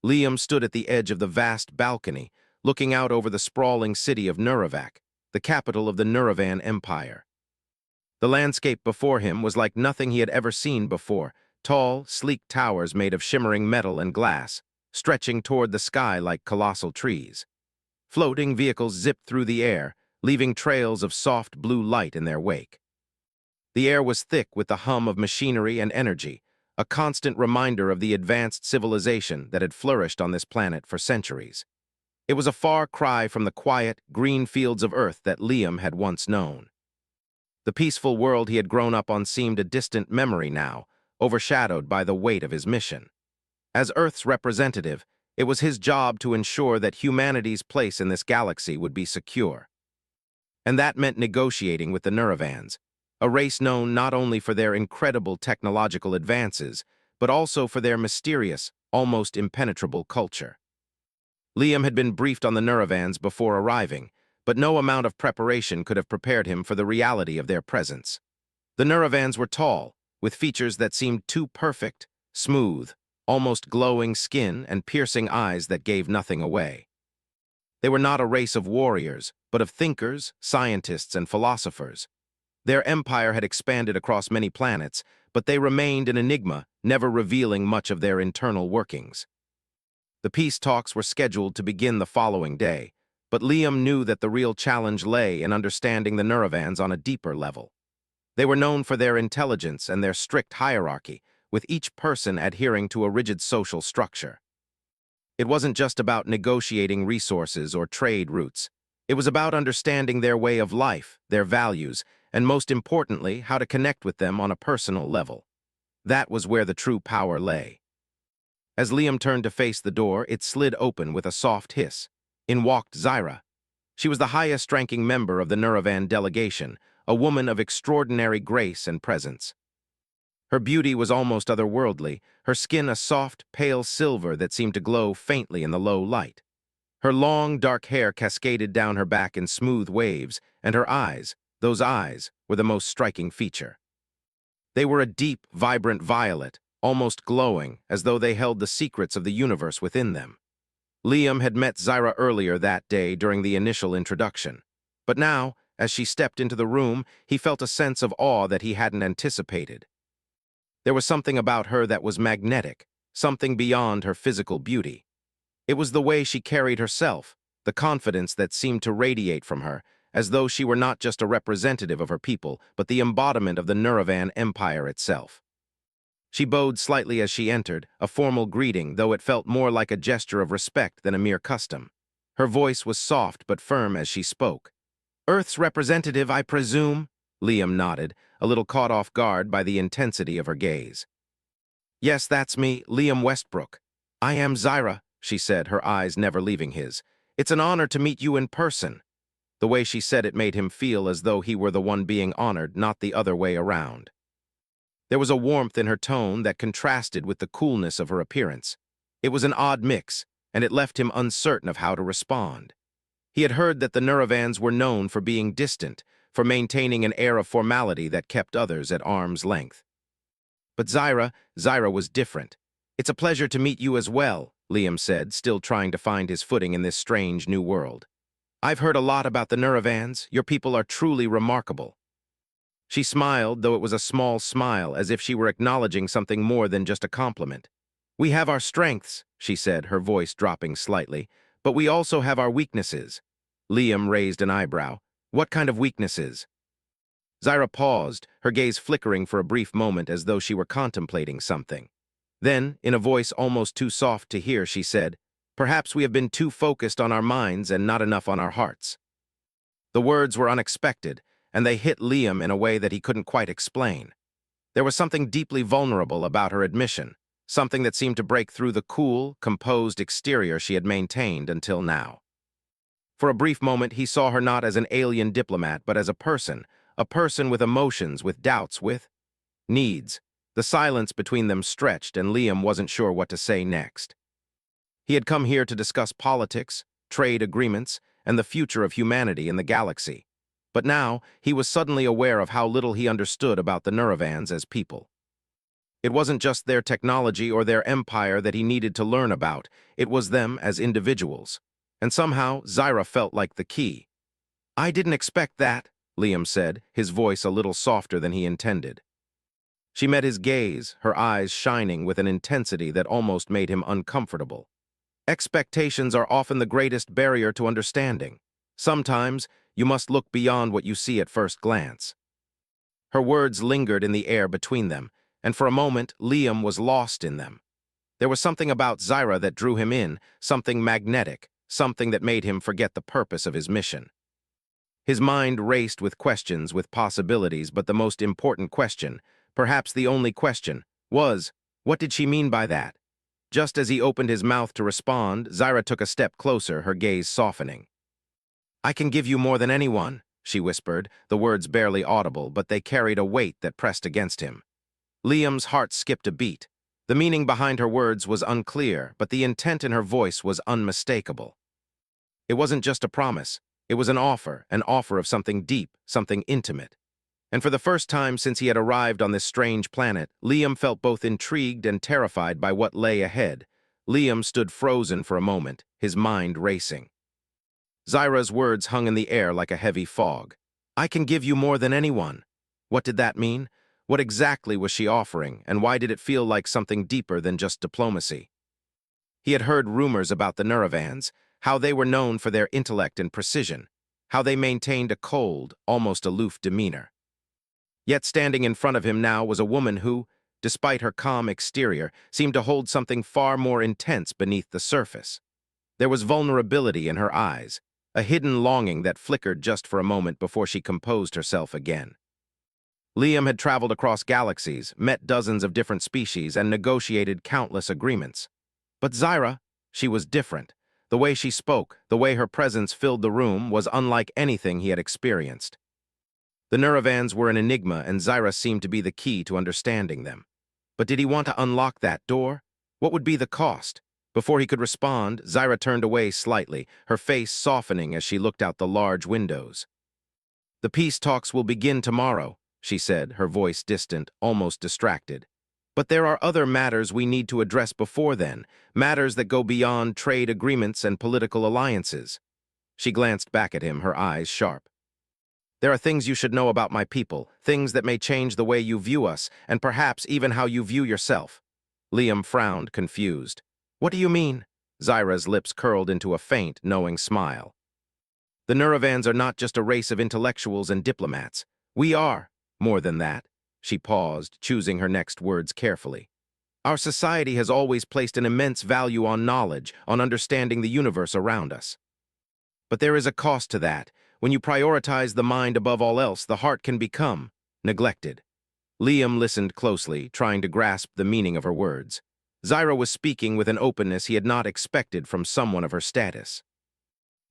Liam stood at the edge of the vast balcony, looking out over the sprawling city of Nuravac, the capital of the Nuravan Empire. The landscape before him was like nothing he had ever seen before, tall, sleek towers made of shimmering metal and glass, stretching toward the sky like colossal trees. Floating vehicles zipped through the air, leaving trails of soft blue light in their wake. The air was thick with the hum of machinery and energy, a constant reminder of the advanced civilization that had flourished on this planet for centuries. It was a far cry from the quiet, green fields of Earth that Liam had once known. The peaceful world he had grown up on seemed a distant memory now, overshadowed by the weight of his mission. As Earth's representative, it was his job to ensure that humanity's place in this galaxy would be secure. And that meant negotiating with the Nuravans, a race known not only for their incredible technological advances, but also for their mysterious, almost impenetrable culture. Liam had been briefed on the Nuravans before arriving, but no amount of preparation could have prepared him for the reality of their presence. The Nuravans were tall, with features that seemed too perfect, smooth, almost glowing skin and piercing eyes that gave nothing away. They were not a race of warriors, but of thinkers, scientists, and philosophers. Their empire had expanded across many planets, but they remained an enigma, never revealing much of their internal workings. The peace talks were scheduled to begin the following day, but Liam knew that the real challenge lay in understanding the Nuravans on a deeper level. They were known for their intelligence and their strict hierarchy, with each person adhering to a rigid social structure. It wasn't just about negotiating resources or trade routes. It was about understanding their way of life, their values, and most importantly, how to connect with them on a personal level. That was where the true power lay. As Liam turned to face the door, it slid open with a soft hiss. In walked Zyra. She was the highest-ranking member of the Nuravan delegation, a woman of extraordinary grace and presence. Her beauty was almost otherworldly, her skin a soft, pale silver that seemed to glow faintly in the low light. Her long, dark hair cascaded down her back in smooth waves, and her eyes, those eyes, were the most striking feature. They were a deep, vibrant violet, almost glowing, as though they held the secrets of the universe within them. Liam had met Zyra earlier that day during the initial introduction. But now, as she stepped into the room, he felt a sense of awe that he hadn't anticipated. There was something about her that was magnetic, something beyond her physical beauty. It was the way she carried herself, the confidence that seemed to radiate from her, as though she were not just a representative of her people, but the embodiment of the Nuravan Empire itself. She bowed slightly as she entered, a formal greeting, though it felt more like a gesture of respect than a mere custom. Her voice was soft but firm as she spoke. "Earth's representative, I presume?" Liam nodded, a little caught off guard by the intensity of her gaze. "Yes, that's me, Liam Westbrook. I am Zyra," she said, her eyes never leaving his. "It's an honor to meet you in person." The way she said it made him feel as though he were the one being honored, not the other way around. There was a warmth in her tone that contrasted with the coolness of her appearance. It was an odd mix, and it left him uncertain of how to respond. He had heard that the Nuravans were known for being distant, for maintaining an air of formality that kept others at arm's length. But Zyra was different. "It's a pleasure to meet you as well," Liam said, still trying to find his footing in this strange new world. "I've heard a lot about the Nuravans. Your people are truly remarkable." She smiled, though it was a small smile, as if she were acknowledging something more than just a compliment. "We have our strengths," she said, her voice dropping slightly, "but we also have our weaknesses." Liam raised an eyebrow. "What kind of weaknesses?" Zyra paused, her gaze flickering for a brief moment as though she were contemplating something. Then, in a voice almost too soft to hear, she said, "Perhaps we have been too focused on our minds and not enough on our hearts." The words were unexpected, and they hit Liam in a way that he couldn't quite explain. There was something deeply vulnerable about her admission, something that seemed to break through the cool, composed exterior she had maintained until now. For a brief moment, he saw her not as an alien diplomat, but as a person with emotions, with doubts, with needs. The silence between them stretched, and Liam wasn't sure what to say next. He had come here to discuss politics, trade agreements, and the future of humanity in the galaxy. But now, he was suddenly aware of how little he understood about the Nuravans as people. It wasn't just their technology or their empire that he needed to learn about, it was them as individuals. And somehow, Zyra felt like the key. "I didn't expect that," Liam said, his voice a little softer than he intended. She met his gaze, her eyes shining with an intensity that almost made him uncomfortable. Expectations are often the greatest barrier to understanding. Sometimes, you must look beyond what you see at first glance. Her words lingered in the air between them, and for a moment, Liam was lost in them. There was something about Zyra that drew him in, something magnetic, something that made him forget the purpose of his mission. His mind raced with questions, with possibilities, but the most important question, perhaps the only question, was, what did she mean by that? Just as he opened his mouth to respond, Zyra took a step closer, her gaze softening. "I can give you more than anyone," she whispered, the words barely audible, but they carried a weight that pressed against him. Liam's heart skipped a beat. The meaning behind her words was unclear, but the intent in her voice was unmistakable. It wasn't just a promise. It was an offer of something deep, something intimate. And for the first time since he had arrived on this strange planet, Liam felt both intrigued and terrified by what lay ahead. Liam stood frozen for a moment, his mind racing. Zyra's words hung in the air like a heavy fog. "I can give you more than anyone." What did that mean? What exactly was she offering, and why did it feel like something deeper than just diplomacy? He had heard rumors about the Neurovans, how they were known for their intellect and precision, how they maintained a cold, almost aloof demeanor. Yet standing in front of him now was a woman who, despite her calm exterior, seemed to hold something far more intense beneath the surface. There was vulnerability in her eyes, a hidden longing that flickered just for a moment before she composed herself again. Liam had traveled across galaxies, met dozens of different species, and negotiated countless agreements. But Zyra, she was different. The way she spoke, the way her presence filled the room, was unlike anything he had experienced. The Neurovans were an enigma, and Zyra seemed to be the key to understanding them. But did he want to unlock that door? What would be the cost? Before he could respond, Zyra turned away slightly, her face softening as she looked out the large windows. "The peace talks will begin tomorrow," she said, her voice distant, almost distracted. "But there are other matters we need to address before then, matters that go beyond trade agreements and political alliances." She glanced back at him, her eyes sharp. "There are things you should know about my people, things that may change the way you view us, and perhaps even how you view yourself." Liam frowned, confused. "What do you mean?" Zyra's lips curled into a faint, knowing smile. "The Neurovans are not just a race of intellectuals and diplomats. We are more than that." She paused, choosing her next words carefully. "Our society has always placed an immense value on knowledge, on understanding the universe around us. But there is a cost to that. When you prioritize the mind above all else, the heart can become neglected." Liam listened closely, trying to grasp the meaning of her words. Zyra was speaking with an openness he had not expected from someone of her status.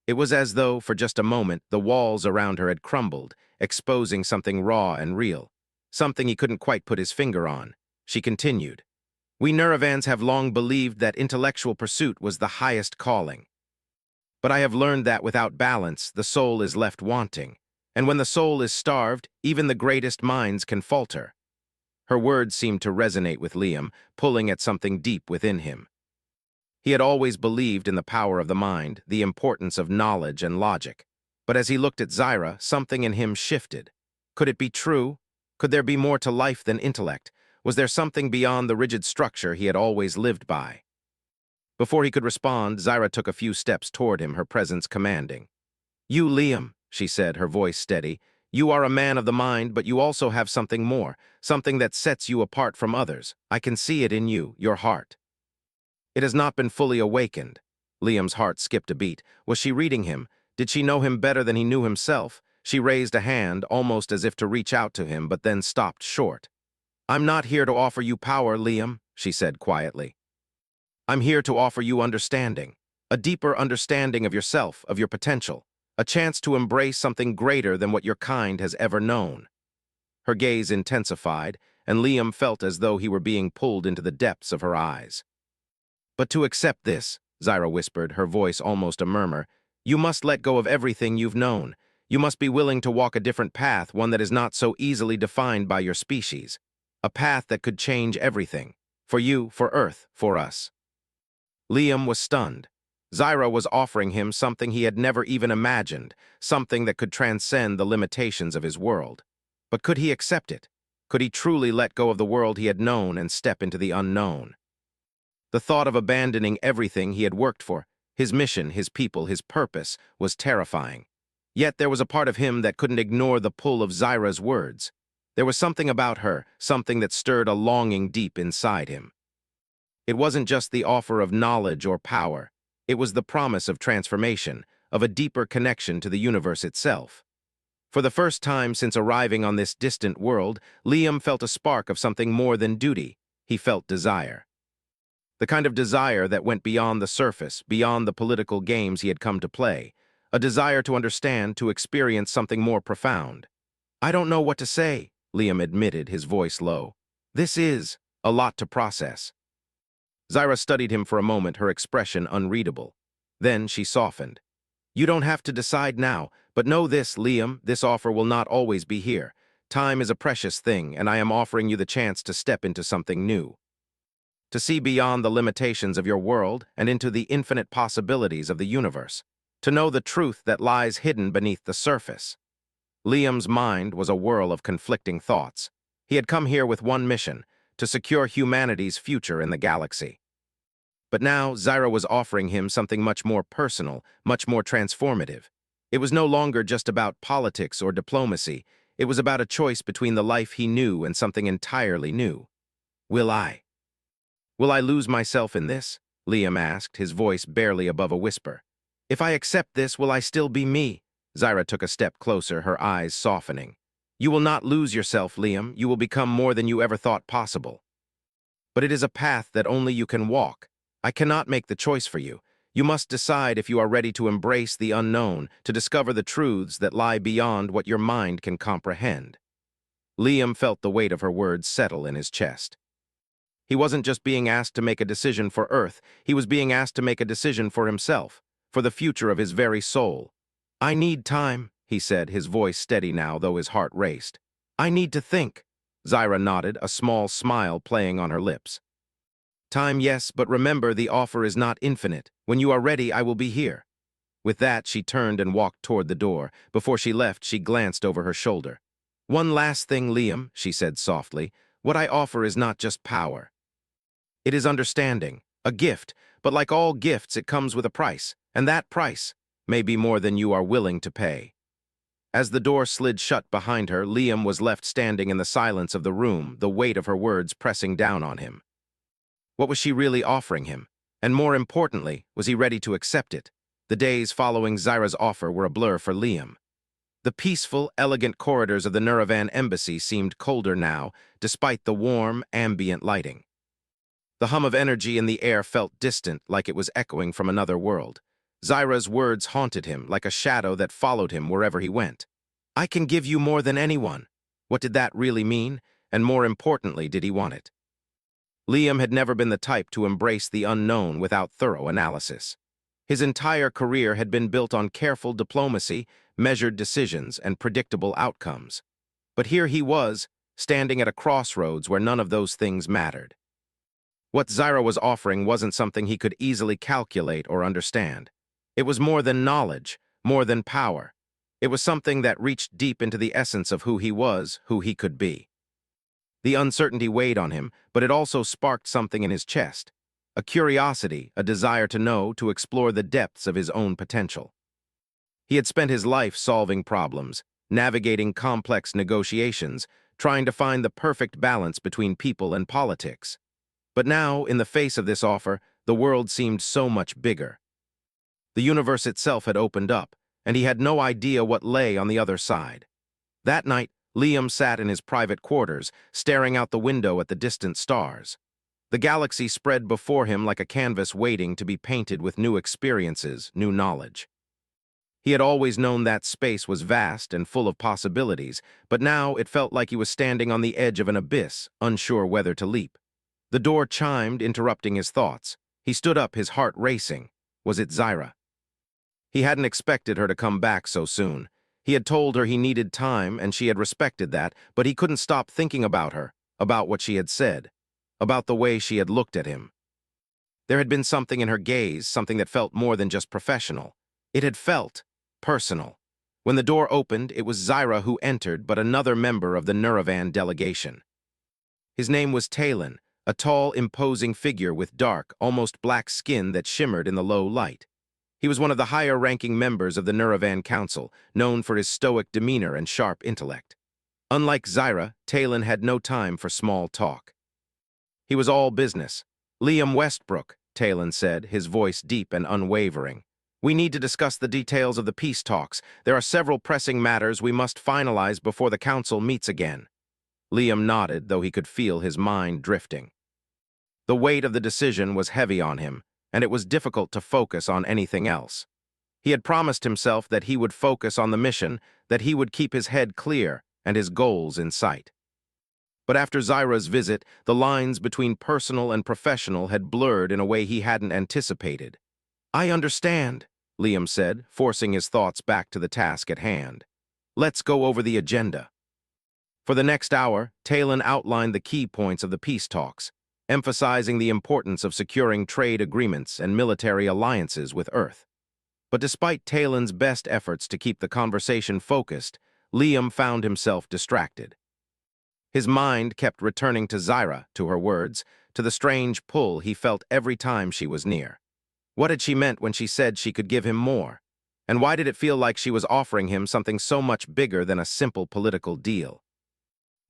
It was as though, for just a moment, the walls around her had crumbled, exposing something raw and real, something he couldn't quite put his finger on. She continued, "We Neurovans have long believed that intellectual pursuit was the highest calling. But I have learned that without balance, the soul is left wanting. And when the soul is starved, even the greatest minds can falter." Her words seemed to resonate with Liam, pulling at something deep within him. He had always believed in the power of the mind, the importance of knowledge and logic. But as he looked at Zyra, something in him shifted. Could it be true? Could there be more to life than intellect? Was there something beyond the rigid structure he had always lived by? Before he could respond, Zyra took a few steps toward him, her presence commanding. "You, Liam," she said, her voice steady, "you are a man of the mind, but you also have something more, something that sets you apart from others. I can see it in you, your heart. It has not been fully awakened." Liam's heart skipped a beat. Was she reading him? Did she know him better than he knew himself? She raised a hand, almost as if to reach out to him, but then stopped short. "I'm not here to offer you power, Liam," she said quietly. "I'm here to offer you understanding, a deeper understanding of yourself, of your potential, a chance to embrace something greater than what your kind has ever known." Her gaze intensified, and Liam felt as though he were being pulled into the depths of her eyes. "But to accept this," Zyra whispered, her voice almost a murmur, "you must let go of everything you've known. You must be willing to walk a different path, one that is not so easily defined by your species." A path that could change everything. For you, for Earth, for us. Liam was stunned. Zyra was offering him something he had never even imagined, something that could transcend the limitations of his world. But could he accept it? Could he truly let go of the world he had known and step into the unknown? The thought of abandoning everything he had worked for, his mission, his people, his purpose, was terrifying. Yet there was a part of him that couldn't ignore the pull of Zyra's words. There was something about her, something that stirred a longing deep inside him. It wasn't just the offer of knowledge or power. It was the promise of transformation, of a deeper connection to the universe itself. For the first time since arriving on this distant world, Liam felt a spark of something more than duty. He felt desire. The kind of desire that went beyond the surface, beyond the political games he had come to play. A desire to understand, to experience something more profound. "I don't know what to say," Liam admitted, his voice low. "This is a lot to process." Zyra studied him for a moment, her expression unreadable. Then she softened. "You don't have to decide now, but know this, Liam, this offer will not always be here. Time is a precious thing, and I am offering you the chance to step into something new. To see beyond the limitations of your world and into the infinite possibilities of the universe. To know the truth that lies hidden beneath the surface." Liam's mind was a whirl of conflicting thoughts. He had come here with one mission, to secure humanity's future in the galaxy. But now Zyra was offering him something much more personal, much more transformative. It was no longer just about politics or diplomacy. It was about a choice between the life he knew and something entirely new. Will I lose myself in this?" Liam asked, his voice barely above a whisper. "If I accept this, will I still be me?" Zyra took a step closer, her eyes softening. "You will not lose yourself, Liam. You will become more than you ever thought possible. But it is a path that only you can walk. I cannot make the choice for you. You must decide if you are ready to embrace the unknown, to discover the truths that lie beyond what your mind can comprehend." Liam felt the weight of her words settle in his chest. He wasn't just being asked to make a decision for Earth, he was being asked to make a decision for himself, for the future of his very soul. "I need time," he said, his voice steady now, though his heart raced. "I need to think." Zyra nodded, a small smile playing on her lips. "Time, yes, but remember, the offer is not infinite. When you are ready, I will be here." With that, she turned and walked toward the door. Before she left, she glanced over her shoulder. "One last thing, Liam," she said softly. "What I offer is not just power. It is understanding, a gift, but like all gifts, it comes with a price, and that price may be more than you are willing to pay." As the door slid shut behind her, Liam was left standing in the silence of the room, the weight of her words pressing down on him. What was she really offering him? And more importantly, was he ready to accept it? The days following Zyra's offer were a blur for Liam. The peaceful, elegant corridors of the Nuravan embassy seemed colder now, despite the warm, ambient lighting. The hum of energy in the air felt distant, like it was echoing from another world. Zyra's words haunted him, like a shadow that followed him wherever he went. "I can give you more than anyone." What did that really mean? And more importantly, did he want it? Liam had never been the type to embrace the unknown without thorough analysis. His entire career had been built on careful diplomacy, measured decisions, and predictable outcomes. But here he was, standing at a crossroads where none of those things mattered. What Zyra was offering wasn't something he could easily calculate or understand. It was more than knowledge, more than power. It was something that reached deep into the essence of who he was, who he could be. The uncertainty weighed on him, but it also sparked something in his chest. A curiosity, a desire to know, to explore the depths of his own potential. He had spent his life solving problems, navigating complex negotiations, trying to find the perfect balance between people and politics. But now, in the face of this offer, the world seemed so much bigger. The universe itself had opened up, and he had no idea what lay on the other side. That night, Liam sat in his private quarters, staring out the window at the distant stars. The galaxy spread before him like a canvas waiting to be painted with new experiences, new knowledge. He had always known that space was vast and full of possibilities, but now it felt like he was standing on the edge of an abyss, unsure whether to leap. The door chimed, interrupting his thoughts. He stood up, his heart racing. Was it Zyra? He hadn't expected her to come back so soon. He had told her he needed time, and she had respected that, but he couldn't stop thinking about her, about what she had said, about the way she had looked at him. There had been something in her gaze, something that felt more than just professional. It had felt personal. When the door opened, it was Zyra who entered, but another member of the Nuravan delegation. His name was Talon, a tall, imposing figure with dark, almost black skin that shimmered in the low light. He was one of the higher-ranking members of the Nuravan Council, known for his stoic demeanor and sharp intellect. Unlike Zyra, Talon had no time for small talk. He was all business. "Liam Westbrook," Talon said, his voice deep and unwavering. "We need to discuss the details of the peace talks. There are several pressing matters we must finalize before the council meets again." Liam nodded, though he could feel his mind drifting. The weight of the decision was heavy on him, and it was difficult to focus on anything else. He had promised himself that he would focus on the mission, that he would keep his head clear and his goals in sight. But after Zyra's visit, the lines between personal and professional had blurred in a way he hadn't anticipated. "I understand," Liam said, forcing his thoughts back to the task at hand. "Let's go over the agenda." For the next hour, Talon outlined the key points of the peace talks, emphasizing the importance of securing trade agreements and military alliances with Earth. But despite Talon's best efforts to keep the conversation focused, Liam found himself distracted. His mind kept returning to Zyra, to her words, to the strange pull he felt every time she was near. What had she meant when she said she could give him more? And why did it feel like she was offering him something so much bigger than a simple political deal?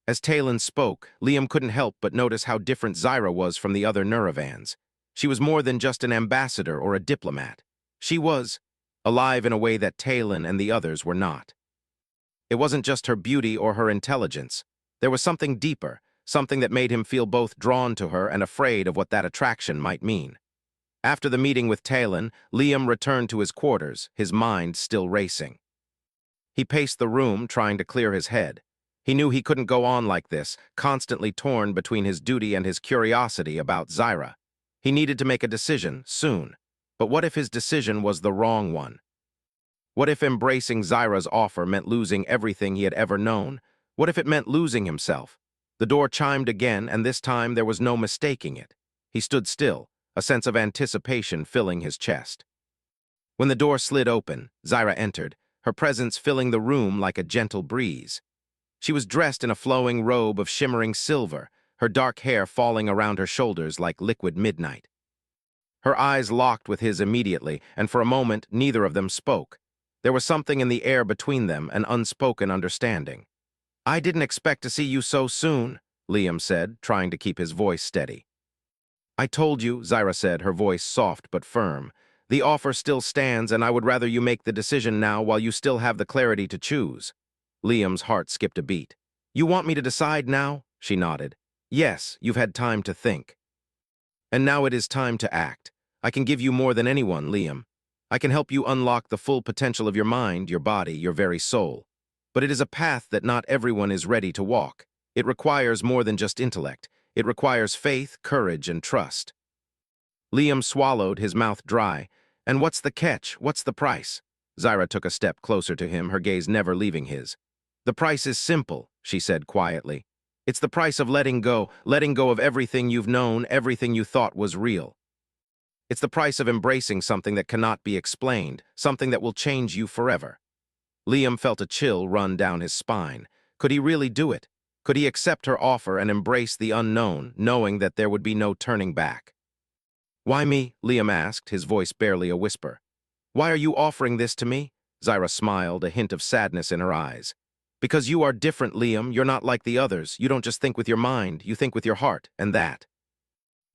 As Talon spoke, Liam couldn't help but notice how different Zyra was from the other Nuravans. She was more than just an ambassador or a diplomat. She was alive in a way that Talon and the others were not. It wasn't just her beauty or her intelligence. There was something deeper, something that made him feel both drawn to her and afraid of what that attraction might mean. After the meeting with Talon, Liam returned to his quarters, his mind still racing. He paced the room, trying to clear his head. He knew he couldn't go on like this, constantly torn between his duty and his curiosity about Zyra. He needed to make a decision, soon. But what if his decision was the wrong one? What if embracing Zyra's offer meant losing everything he had ever known? What if it meant losing himself? The door chimed again, and this time there was no mistaking it. He stood still, a sense of anticipation filling his chest. When the door slid open, Zyra entered, her presence filling the room like a gentle breeze. She was dressed in a flowing robe of shimmering silver, her dark hair falling around her shoulders like liquid midnight. Her eyes locked with his immediately, and for a moment neither of them spoke. There was something in the air between them, an unspoken understanding. "I didn't expect to see you so soon," Liam said, trying to keep his voice steady. "I told you," Zyra said, her voice soft but firm. "The offer still stands, and I would rather you make the decision now while you still have the clarity to choose." Liam's heart skipped a beat. "You want me to decide now?" She nodded. "Yes, you've had time to think. And now it is time to act. I can give you more than anyone, Liam. I can help you unlock the full potential of your mind, your body, your very soul. But it is a path that not everyone is ready to walk. It requires more than just intellect. It requires faith, courage, and trust." Liam swallowed, his mouth dry. "And what's the catch? What's the price?" Zyra took a step closer to him, her gaze never leaving his. "The price is simple," she said quietly. "It's the price of letting go of everything you've known, everything you thought was real. It's the price of embracing something that cannot be explained, something that will change you forever." Liam felt a chill run down his spine. Could he really do it? Could he accept her offer and embrace the unknown, knowing that there would be no turning back? "Why me?" Liam asked, his voice barely a whisper. "Why are you offering this to me?" Zyra smiled, a hint of sadness in her eyes. "Because you are different, Liam. You're not like the others. You don't just think with your mind, you think with your heart, and that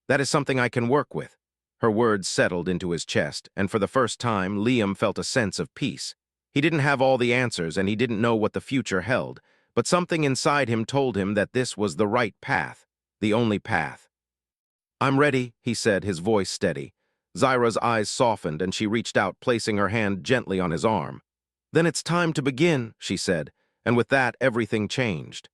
is something I can work with." Her words settled into his chest, and for the first time, Liam felt a sense of peace. He didn't have all the answers, and he didn't know what the future held, but something inside him told him that this was the right path, the only path. "I'm ready," he said, his voice steady. Zyra's eyes softened, and she reached out, placing her hand gently on his arm. "Then it's time to begin," she said, and with that, everything changed.